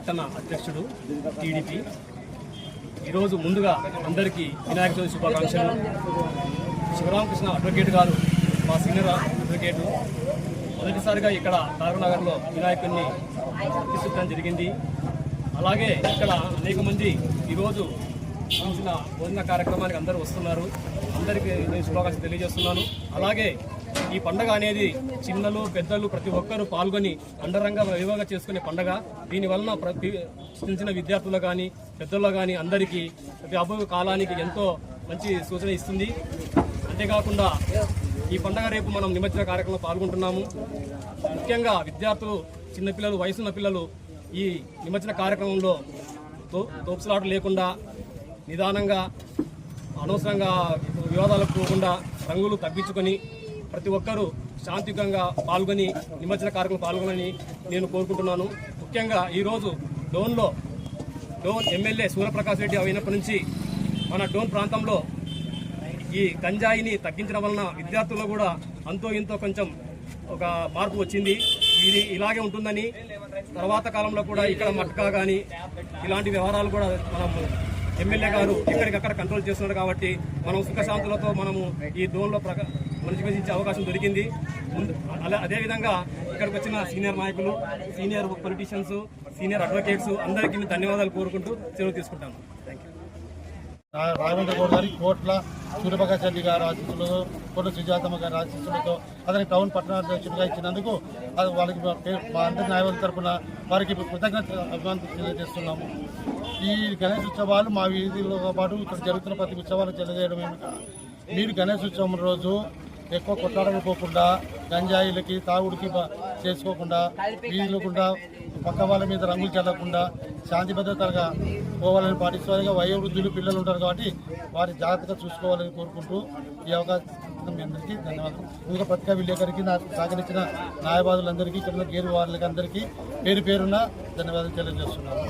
పట్టణ అధ్యక్షుడు టీడీపీ. ఈరోజు ముందుగా అందరికీ వినాయక చవితి శుభాకాంక్షలు. శివరామకృష్ణ అడ్వకేట్ గారు మా సీనియర్ అడ్వకేటు మొదటిసారిగా ఇక్కడ తారనగర్లో వినాయకుడిని ప్రతిష్ఠించడం జరిగింది. అలాగే ఇక్కడ అనేక మంది ఈరోజు చూసిన భోజన కార్యక్రమానికి అందరూ వస్తున్నారు. అందరికీ నేను శుభాకాంక్షలు తెలియజేస్తున్నాను. అలాగే ఈ పండగ అనేది చిన్నలు పెద్దలు ప్రతి ఒక్కరూ పాల్గొని అండరంగ వైభవంగా చేసుకునే పండగ. దీనివలన చిన్న చిన్న విద్యార్థులు కానీ పెద్దల్లో కానీ అందరికీ రాబో కాలానికి ఎంతో మంచి సూచన ఇస్తుంది. అంతేకాకుండా ఈ పండగ రేపు మనం నిమజ్జన కార్యక్రమంలో పాల్గొంటున్నాము. ముఖ్యంగా విద్యార్థులు చిన్నపిల్లలు వయసున్న పిల్లలు ఈ నిమజ్జన కార్యక్రమంలో తోపులాట లేకుండా నిదానంగా అనవసరంగా వివాదాలకు పోకుండా రంగులు తగ్గించుకొని ప్రతి ఒక్కరూ శాంతియుతంగా పాల్గొని నిమజ్జన కార్యక్రమం పాల్గొనని నేను కోరుకుంటున్నాను. ముఖ్యంగా ఈరోజు డోన్ ఎమ్మెల్యే సూర్యప్రకాష్ రెడ్డి అయినప్పటి నుంచి మన డోన్ ప్రాంతంలో ఈ గంజాయిని తగ్గించడం వలన విద్యార్థుల్లో కూడా అంతో ఇంతో కొంచెం ఒక మార్పు వచ్చింది. ఇది ఇలాగే ఉంటుందని తర్వాత కాలంలో కూడా ఇక్కడ మట్కా కానీ ఇలాంటి వ్యవహారాలు కూడా మనం ఎమ్మెల్యే గారు ఎక్కడికక్కడ కంట్రోల్ చేస్తున్నారు. కాబట్టి మనం సుఖశాంతులతో మనము ఈ డోన్లో ప్రతిష్ఠించే అవకాశం దొరికింది. అదేవిధంగా ఇక్కడికి వచ్చిన సీనియర్ నాయకులు, సీనియర్ పొలిటీషియన్స్, సీనియర్ అడ్వకేట్స్ అందరికీ ధన్యవాదాలు కోరుకుంటూ సెలవు తీసుకుంటాను. Thank you. రాఘవేంద్ర గౌడ్ గారి కోట్ల సూర్యప్రకాష్ రెడ్డి గారి ఆశీస్సులతో కోట్ల సుజాతమ్మ గారి ఆశీస్సులతో అతనికి టౌన్ పట్టణాధ్యక్షుడిగా ఇచ్చినందుకు వాళ్ళకి మా అందరి న్యాయవాదుల తరఫున వారికి కృతజ్ఞత అభినందనలు తెలియజేస్తున్నాము. ఈ గణేష్ ఉత్సవాలు మా వీధితో పాటు ఇక్కడ జరుగుతున్న ప్రతి ఉత్సవాలు తెలియజేయడం ఏమిటా, మీరు గణేష్ ఉత్సవం రోజు ఎక్కువ కొట్లాడలు పోకుండా గంజాయిలకి తాగుడికి చేసుకోకుండా వీధిలోకుండా పక్క వాళ్ళ మీద రంగులు చల్లకుండా శాంతి భద్రతగా పోవాలని పాటిస్తారుగా వయోవృద్ధులు పిల్లలు ఉంటారు కాబట్టి వారి జాగ్రత్తగా చూసుకోవాలని కోరుకుంటూ ఈ అవకాశం మీ అందరికీ ధన్యవాదాలు. ఇంకా పత్రికా విలేకరికి నాకు సహకరించిన న్యాయవాదులందరికీ ఇక్కడ గేరు వాళ్ళకి అందరికీ పేరు పేరున ధన్యవాదాలు తెలియజేస్తున్నాను.